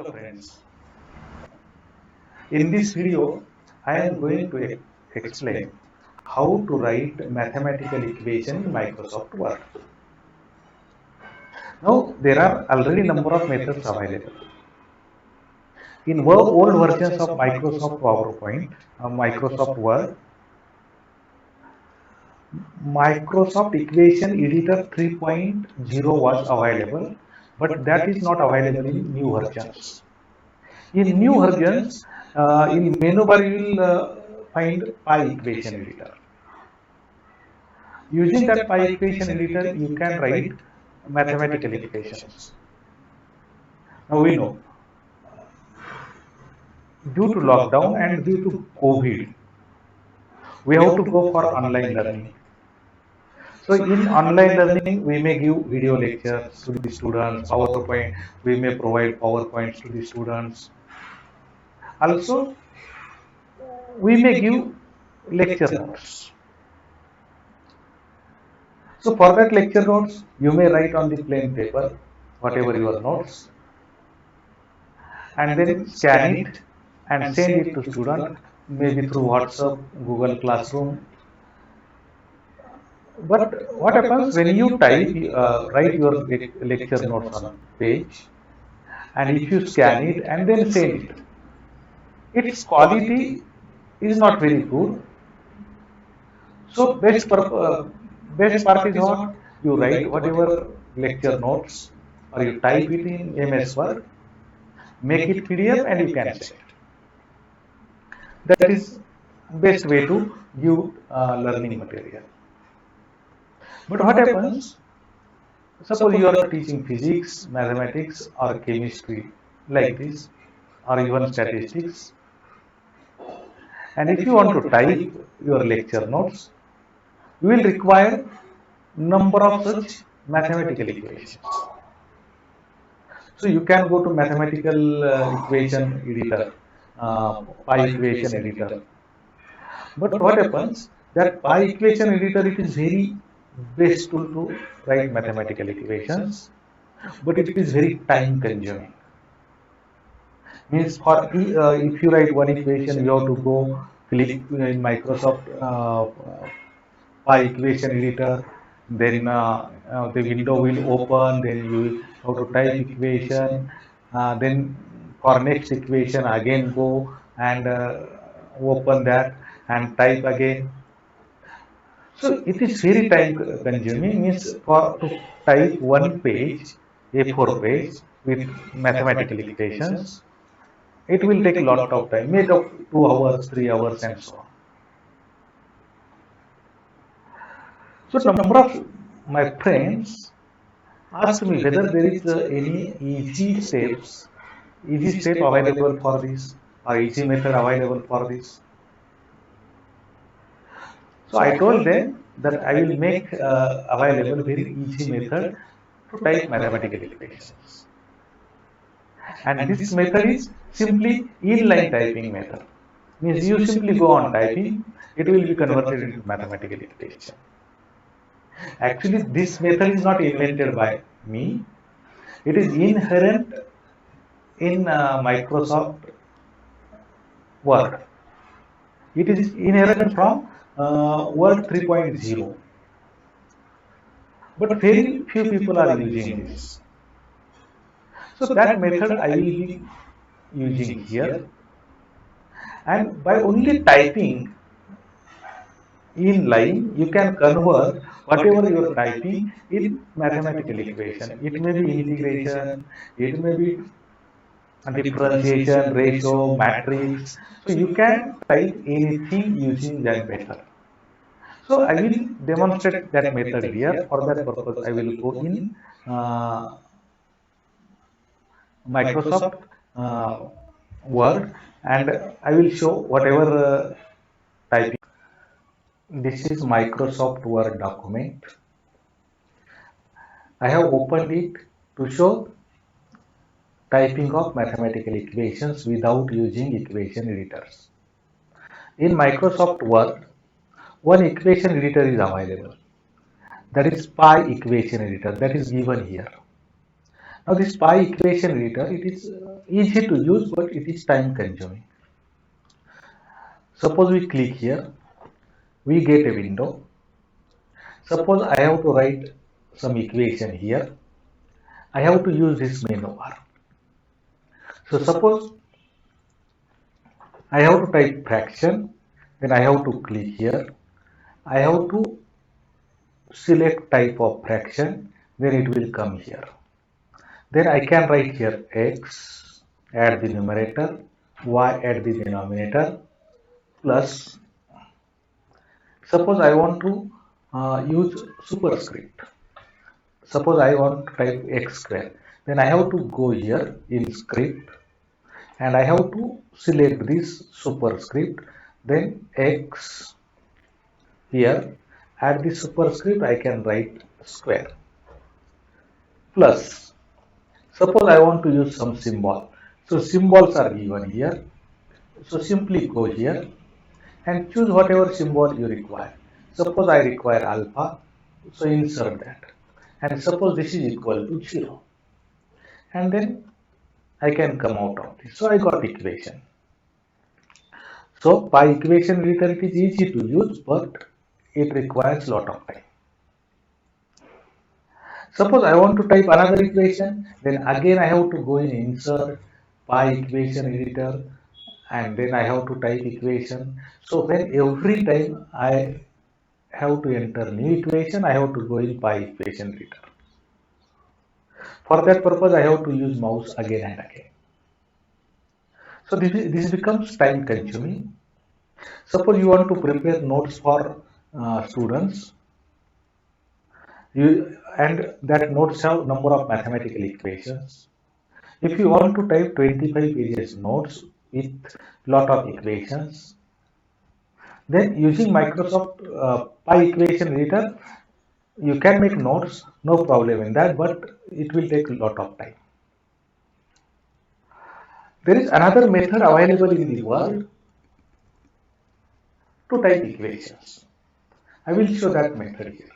Hello friends. In this video, I am going to explain how to write mathematical equation in Microsoft Word. Now, there are already number of methods available. In old versions of Microsoft PowerPoint, Microsoft Word, Microsoft Equation Editor 3.0 was available, but that is not available in new versions. In new versions, in menu bar you will find Pi equation editor. Using that Pi equation editor, you can write mathematical equations. Now we know, due to lockdown and due to COVID, we have to go for online learning. So in online learning, we may give video lectures to the students, PowerPoint, we may provide PowerPoints to the students. Also, we may give lecture notes. So for that lecture notes, you may write on the plain paper, whatever your notes, and then scan it and send it to student, maybe through WhatsApp, Google Classroom. But what happens when you write your lecture notes on page, and if you scan it and then send it, its quality is not very good. So best part is what you write whatever lecture notes, or you type it in MS Word, make it PDF, and you can send. That is best way to give learning material. But what happens? Suppose you are teaching physics, mathematics, or chemistry like this, or even statistics, and if you want to type your lecture notes, you will require number of such mathematical equations. So you can go to mathematical equation editor, Pi equation editor. But what happens? That Pi equation editor, it is very best tool to write mathematical equations, but it is very time consuming. Means for if you write one equation, you have to go click in Microsoft Pi equation editor, then the window will open, then you have to type equation, then for next equation again go and open that and type again. So it is very time consuming. Means for to type one page, A4 page with mathematical equations, it will take a lot of time, maybe 2 hours, 3 hours, and so on. So number of my friends asked me whether there is any easy step available for this, or easy method available for this. So I told them that I will make available very easy method to type mathematical equations. And this method is simply inline typing method. Means you simply go on typing, it will be converted into mathematical equation. Actually, this method is not invented by me. It is inherent in Microsoft Word. It is inherent from Word 3.0. But very few people are using this. So that method I will be using here. And by only typing in line, you can convert whatever you are typing in mathematical equation. It may be integration, it may be differentiation, ratio, matrix. So you can type anything using that method. So I will demonstrate that method here. For that purpose, I will go in Microsoft Word, and I will show whatever typing. This is Microsoft Word document. I have opened it to show typing of mathematical equations without using equation editors. In Microsoft Word, one equation editor is available. That is Pi equation editor, that is given here. Now this pi equation editor, it is easy to use, but it is time consuming. Suppose we click here, we get a window. Suppose I have to write some equation here. I have to use this menu bar. So suppose I have to type fraction, then I have to click here. I have to select type of fraction, then it will come here. Then I can write here x at the numerator, y at the denominator, plus. Suppose I want to use superscript. Suppose I want to type x square. Then I have to go here in script and I have to select this superscript. Then x here at the superscript I can write square, plus. Suppose I want to use some symbol. So symbols are given here. So simply go here and choose whatever symbol you require. Suppose I require alpha, so insert that. And suppose this is equal to 0. And then I can come out of this. So I got equation. So by equation editor it is easy to use, but it requires lot of time. Suppose I want to type another equation, then again I have to go in insert pi equation editor and then I have to type equation. So when every time I have to enter new equation, I have to go in pi equation editor. For that purpose, I have to use mouse again and again. So this becomes time consuming. Suppose you want to prepare notes for students, and that notes have number of mathematical equations. If you want to type 25 pages notes with lot of equations, then using Microsoft Pi equation editor, you can make notes, no problem in that, but it will take a lot of time. There is another method available in the world to type equations. I will show that method here.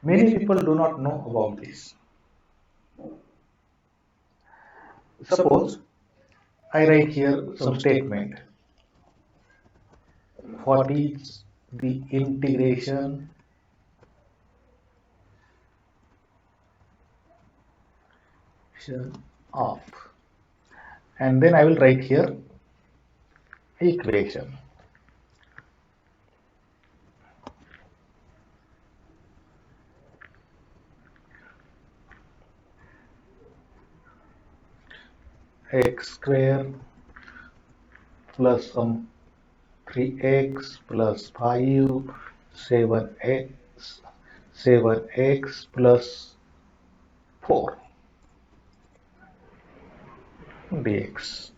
Many people do not know about this. Suppose I write here some statement. What is the integration of, and then I will write here equation. X square plus some 3x plus 5, 7x plus 4 dx.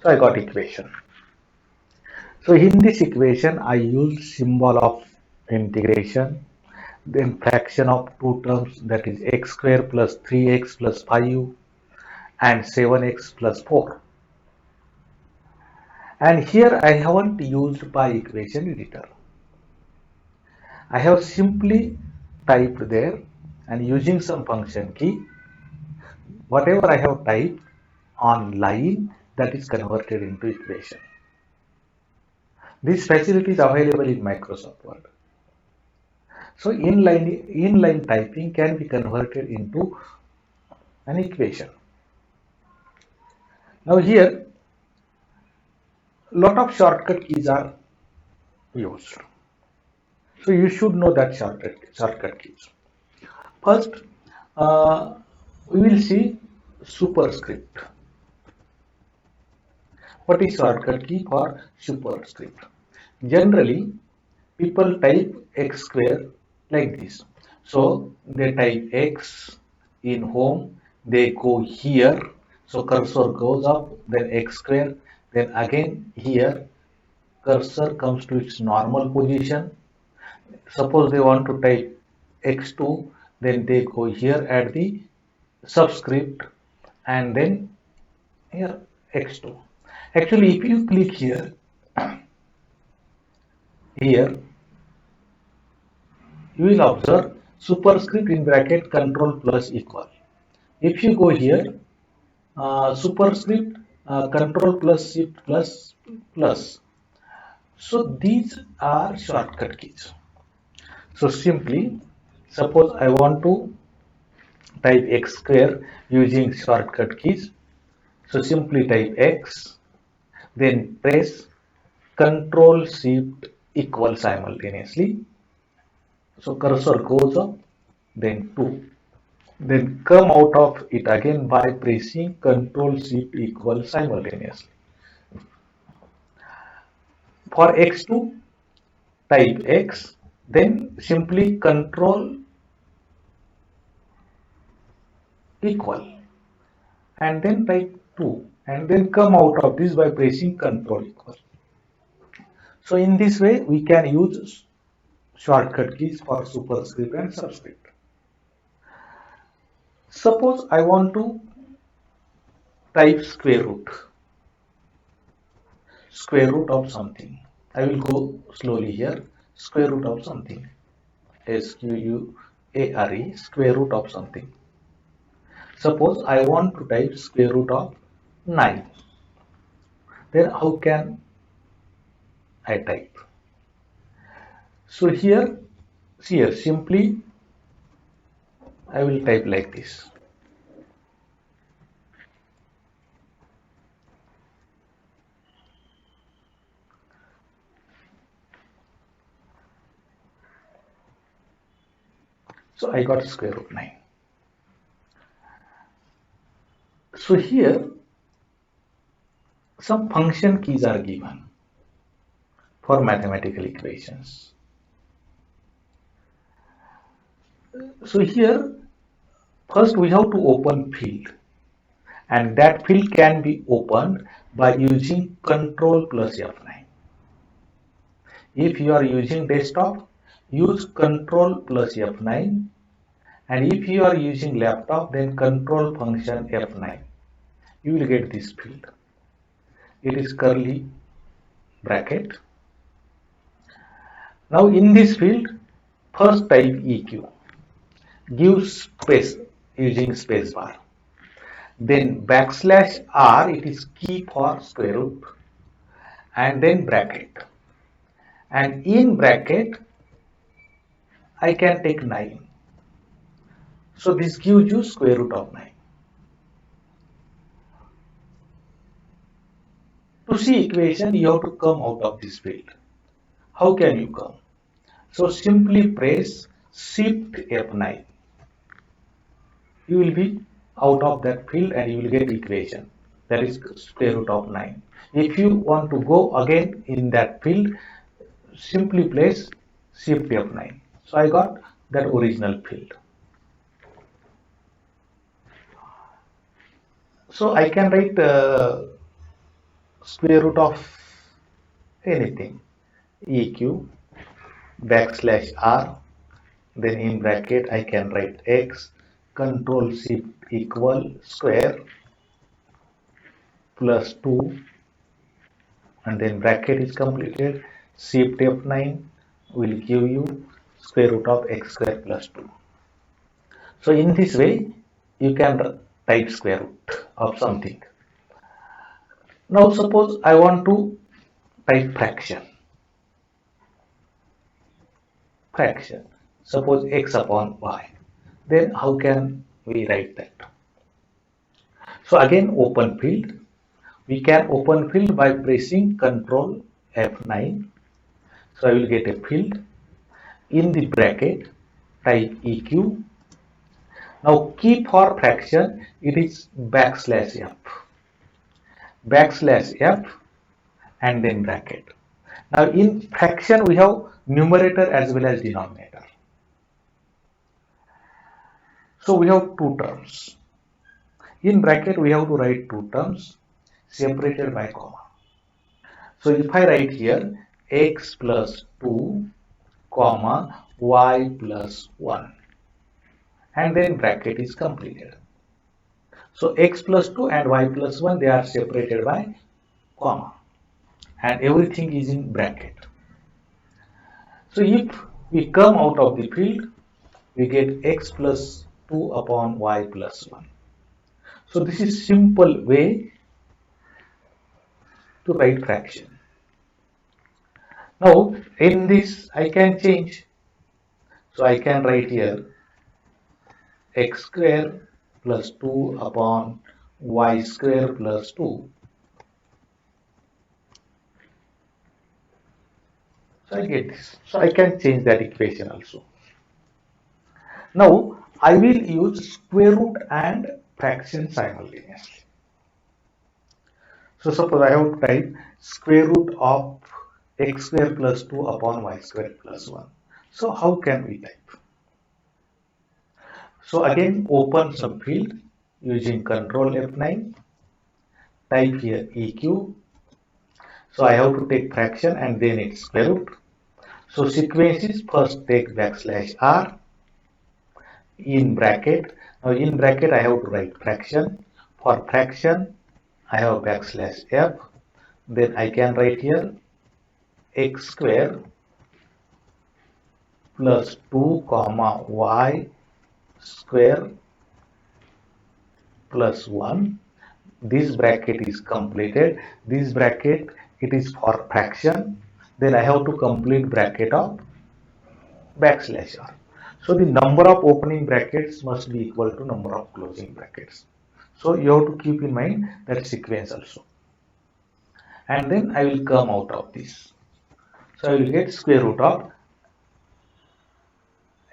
So I got equation. So in this equation I use symbol of integration, then fraction of two terms, that is x square plus 3x plus 5 and 7x plus 4. And here I haven't used pi equation editor. I have simply typed there and using some function key, whatever I have typed on line, that is converted into equation. This facility is available in Microsoft Word. So inline typing can be converted into an equation. Now here lot of shortcut keys are used. So you should know that shortcut keys. First, we will see superscript. What is shortcut key for superscript? Generally, people type x square like this. So they type x in home, they go here, so cursor goes up, then x square, then again here, cursor comes to its normal position. Suppose they want to type x2, then they go here at the subscript and then here x2. Actually, if you click here, you will observe superscript in bracket control plus equal. If you go here, superscript control plus shift plus plus. So these are shortcut keys. So simply, suppose I want to type x square using shortcut keys. So simply type x, then press control shift equal simultaneously. So cursor goes up, then 2. Then come out of it again by pressing control shift equal simultaneously. For x2, type x, then simply control equal and then type 2 and then come out of this by pressing control equal. So in this way we can use shortcut keys for superscript and subscript. Suppose I want to type square root of something. I will go slowly here. Square root of something. SQUARE, square root of something. Suppose I want to type square root of 9. Then how can I type? So here simply I will type like this. So I got square root 9. So here some function keys are given for mathematical equations. So here first we have to open field, and that field can be opened by using control plus F9. If you are using desktop, use control plus F9, and if you are using laptop, then control function F9. You will get this field. It is curly bracket. Now in this field, first type EQ. Give space using space bar. Then backslash R, it is key for square root, and then bracket. And in bracket, I can take 9. So this gives you square root of 9. To see equation, you have to come out of this field. How can you come? So simply press Shift F9. You will be out of that field and you will get equation. That is square root of 9. If you want to go again in that field, simply press Shift F9. So I got that original field. So I can write square root of anything. EQ backslash R, then in bracket I can write X, control shift equal square plus 2, and then bracket is completed. Shift F9 will give you square root of x square plus 2. So in this way you can type square root of something. Now suppose I want to type fraction. Suppose x upon y. Then how can we write that? So again open field. We can open field by pressing control F9. So I will get a field. In the bracket type EQ. Now key for fraction, it is backslash F and then bracket. Now in fraction we have numerator as well as denominator. So we have two terms. In bracket we have to write two terms separated by comma. So if I write here x plus 2 comma y plus 1 and then bracket is completed. So x plus 2 and y plus 1, they are separated by comma and everything is in bracket. So if we come out of the field, we get x plus 2 upon y plus 1. So this is simple way to write fraction. Now in this I can change. So I can write here x square plus 2 upon y square plus 2. So I get this. So I can change that equation also. Now I will use square root and fraction simultaneously. So suppose I have to type square root of x square plus 2 upon y square plus 1. So how can we type? So again open some field using control F9. Type here EQ. So I have to take fraction and then its square root. So sequence is first take backslash R in bracket. Now in bracket I have to write fraction. For fraction I have backslash F. Then I can write here x square plus 2 comma y square plus 1. This bracket is completed. This bracket it is for fraction. Then I have to complete bracket of backslash r. So the number of opening brackets must be equal to number of closing brackets. So you have to keep in mind that sequence also. And then I will come out of this. So I will get square root of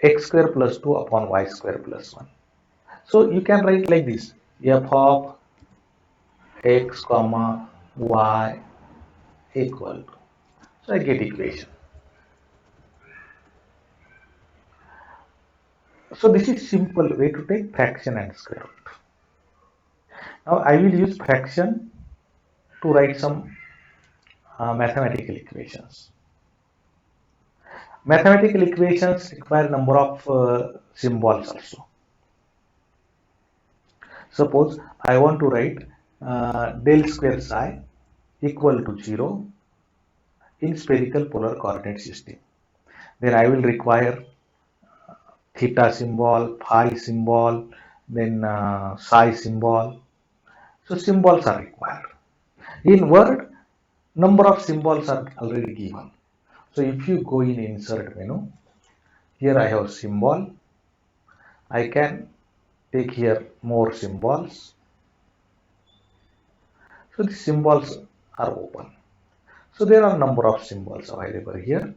x square plus 2 upon y square plus 1. So you can write like this, f of x comma y equal to. So I get equation. So this is simple way to take fraction and square root. Now I will use fraction to write some mathematical equations. Mathematical equations require number of symbols also. Suppose I want to write del square psi equal to 0 in spherical polar coordinate system. Then I will require theta symbol, phi symbol, then psi symbol. So symbols are required. In Word, number of symbols are already given. So if you go in insert menu, here I have symbol. I can take here more symbols. So the symbols are open. So there are number of symbols available here.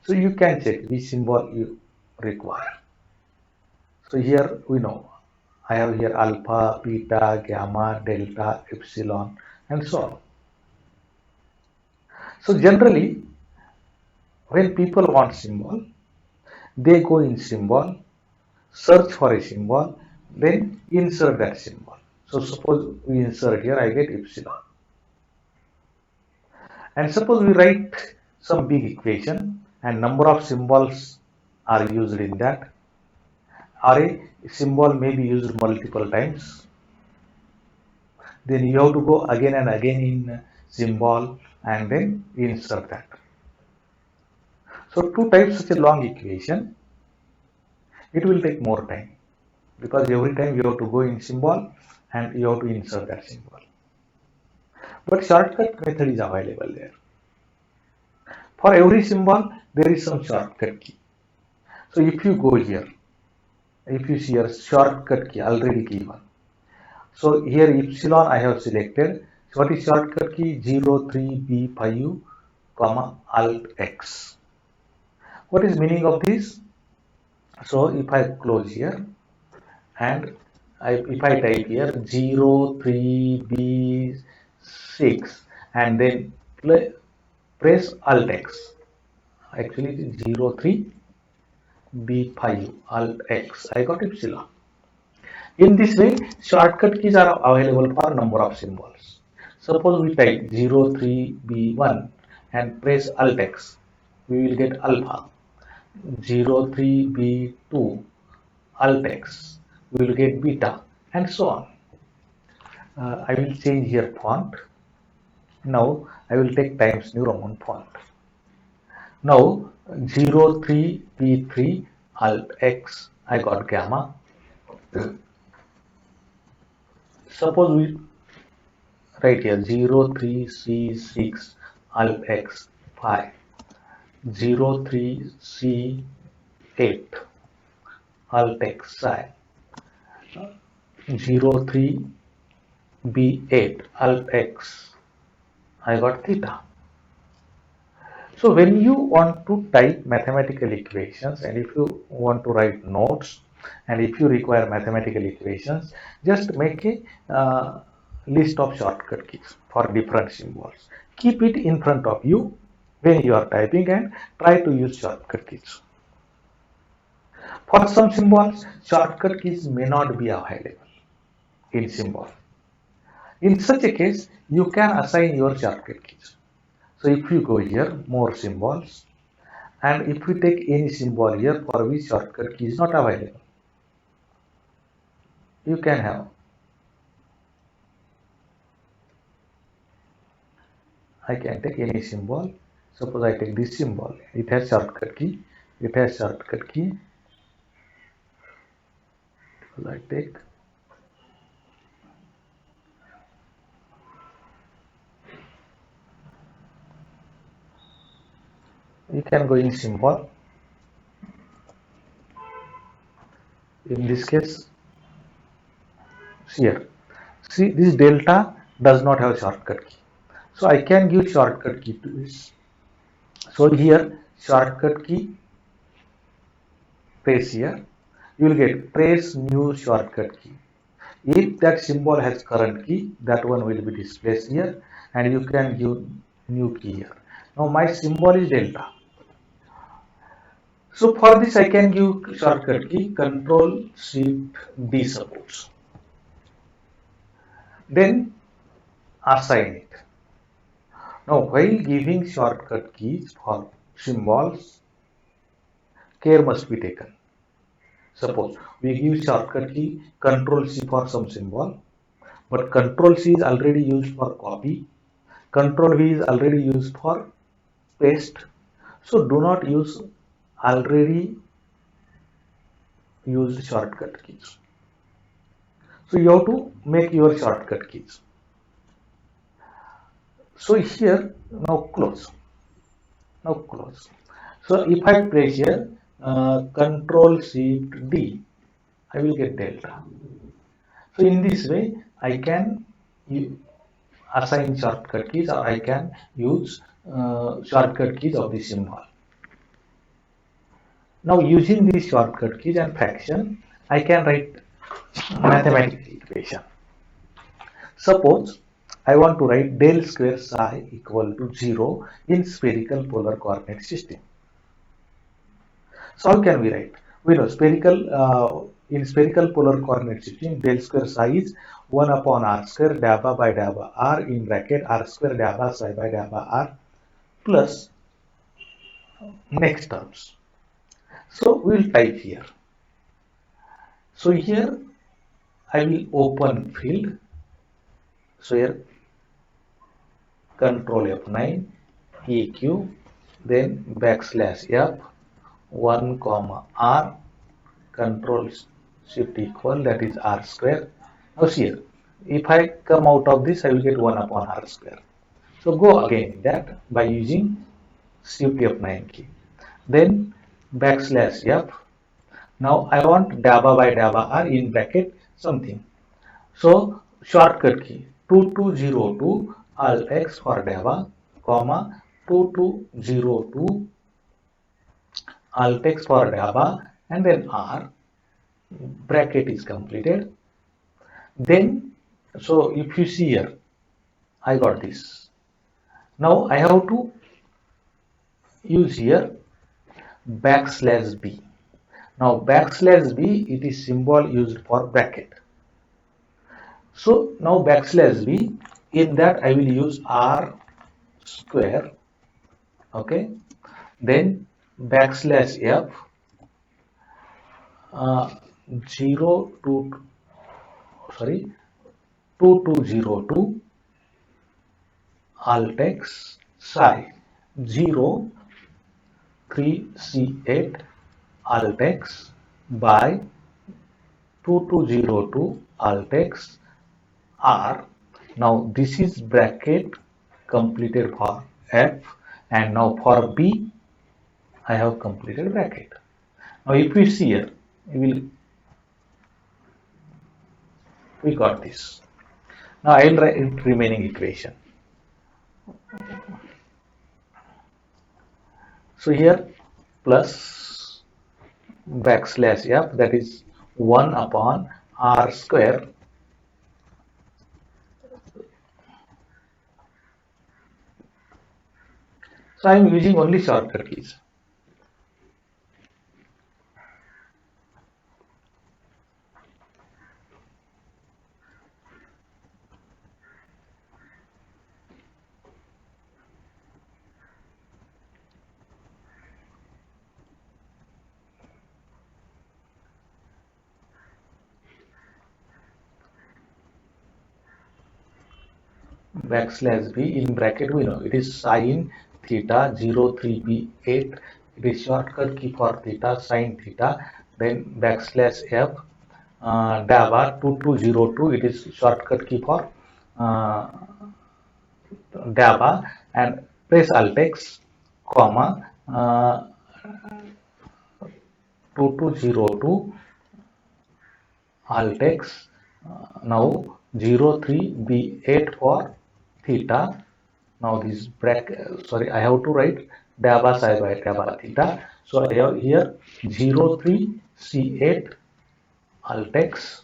So you can check which symbol you require. So here we know I have here alpha, beta, gamma, delta, epsilon, and so on. So generally, when people want symbol, they go in symbol, search for a symbol, then insert that symbol. So suppose we insert here, I get epsilon. And suppose we write some big equation and number of symbols are used in that, or a symbol may be used multiple times. Then you have to go again and again in symbol and then insert that. So to type such a long equation, it will take more time because every time you have to go in symbol and you have to insert that symbol. But shortcut method is available there. For every symbol, there is some shortcut key. So if you go here, if you see here shortcut key already given. So here epsilon I have selected. So what is shortcut key? 03B5, comma Alt X. What is meaning of this? So if I close here and if I type here 03B6 and then press Alt X. Actually it is 03B5 Alt X. I got epsilon. In this way, shortcut keys are available for number of symbols. Suppose we type 03B1 and press Alt X. We will get alpha. 03B2 Alt X. We will get beta and so on. I will change here font. Now I will take Times New Roman font. Now 03P3 alt X, I got gamma. Suppose we write here 03C6 alt X 5, 03C8 alt X psi, 03B8 alt X, I got theta. So when you want to type mathematical equations and if you want to write notes and if you require mathematical equations, just make a list of shortcut keys for different symbols. Keep it in front of you when you are typing and try to use shortcut keys. For some symbols, shortcut keys may not be available in symbol. In such a case, you can assign your shortcut keys. So if you go here, more symbols, and if we take any symbol here for which shortcut key is not available, you can have. I can take any symbol. Suppose I take this symbol. It has shortcut key. It has shortcut key. Suppose I take. You can go in symbol. In this case, here. See, this delta does not have shortcut key. So I can give shortcut key to this. So here, shortcut key, press here. You will get press new shortcut key. If that symbol has current key, that one will be displayed here and you can give new key here. Now my symbol is delta. So for this I can give shortcut key Control Shift D suppose. Then assign it. Now while giving shortcut keys for symbols, care must be taken. Suppose we give shortcut key Control C for some symbol, but Control C is already used for copy. Control V is already used for paste. So do not use already used shortcut keys. So you have to make your shortcut keys. So here now close. Now close. So if I press here Control Shift D, I will get delta. So in this way I can assign shortcut keys or I can use shortcut keys of the symbol. Now using these shortcut keys and fraction, I can write mathematical equation. Suppose I want to write del square psi equal to 0 in spherical polar coordinate system. So how can we write? We know spherical in spherical polar coordinate system del square psi is 1 upon r square dabba by dabba r in bracket r square dabba psi by dabba r plus next terms. So we will type here. So here I will open field. So here Control F9 EQ, then backslash F 1 comma R, Control Shift equal, that is R square. Now here if I come out of this I will get 1 upon R square. So go again that by using Shift F9 key, then backslash F. Now I want dabba by dabba R in bracket something. So shortcut key 2202 alt X for dabba, comma 2202 alt X for dabba and then R, bracket is completed. Then so if you see here I got this. Now I have to use here backslash B. Now backslash B, it is symbol used for bracket. So now backslash B, in that I will use R square, okay, then backslash F 2202 alt X psi 0 03C8 alt x by 2202 alt x R. Now this is bracket completed for F, and now for B I have completed bracket. Now if we see here, we got this. Now I will write remaining equation. So here plus backslash f, that is 1 upon r square So I am using only shortcut keys. Backslash b, in bracket we know it is sine theta 03b8. It is shortcut key for theta, sine theta. Then backslash f, dava 2202. It is shortcut key for dava, and press alt x, comma 2202 alt x. Now 03b8 for theta. Now this bracket, sorry, I have to write dava psi by dava theta. So I have here 03c8 alt x.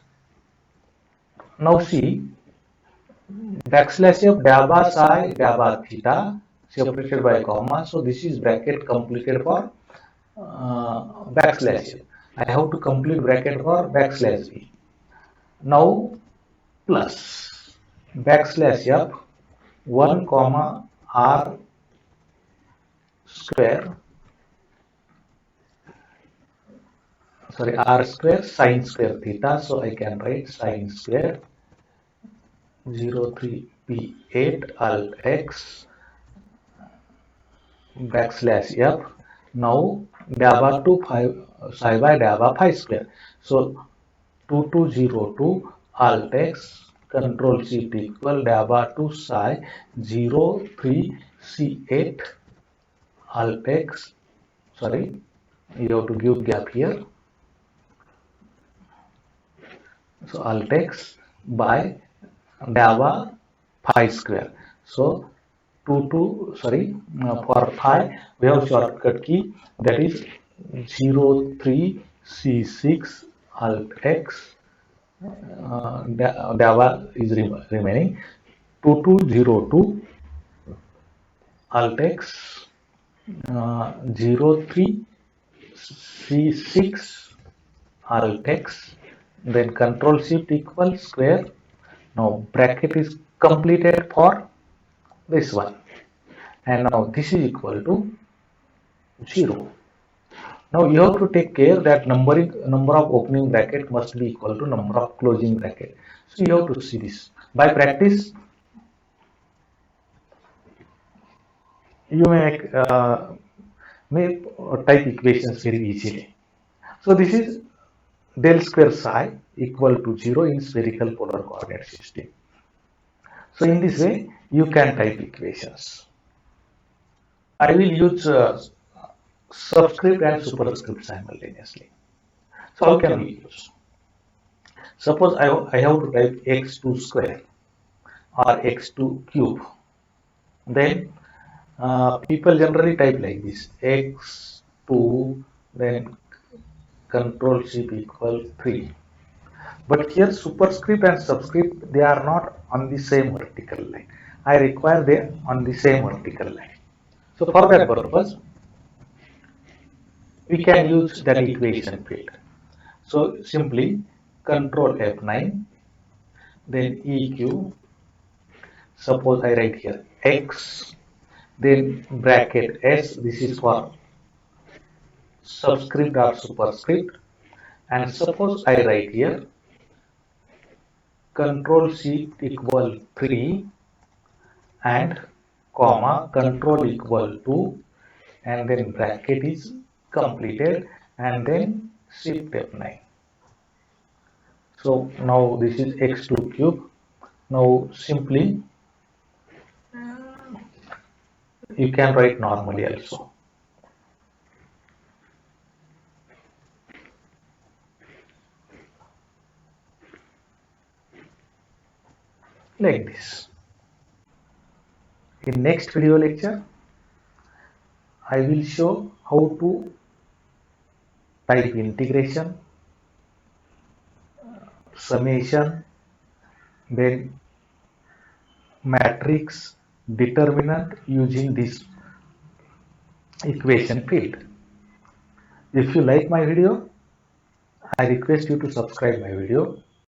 Now see, backslash of dava psi dava theta separated by comma. So this is bracket completed for backslash. I have to complete bracket for backslash b. Now plus backslash f 1 comma r square, sorry, r square sine square theta. So I can write sine square 03b8 alt x backslash f. Now dava 2 psi by dava phi square. So 2202 alt x control shift equal dava 2 psi 03c8 alt x, sorry, you have to give gap here. So alt x by dava phi square. So for phi we have shortcut key, that is 03c6 alt x. Dava is remaining 2202 alt x 03c6 alt x, then control shift equal square. Now bracket is completed for this one, and now this is equal to 0. Now you have to take care that number of opening bracket must be equal to number of closing bracket. So you have to see this. By practice, you may type equations very easily. So this is del square psi equal to 0 in spherical polar coordinate system. So in this way, you can type equations. I will use subscript and superscript simultaneously. So how can we use? Suppose I have to type x2 square or x2 cube. Then people generally type like this, x2, then control shift equal 3. But here superscript and subscript, they are not on the same vertical line. I require them on the same vertical line. So for that purpose, we can use that equation field. So simply control F9, then EQ. Suppose I write here X, then bracket S. This is for subscript or superscript. And suppose I write here control shift equal 3 and comma control equal to and then bracket is completed, and then shift F9. So now this is x2 cube. Now simply you can write normally also. Like this. In next video lecture, I will show how to type integration, summation, then matrix, determinant using this equation field. If you like my video, I request you to subscribe my video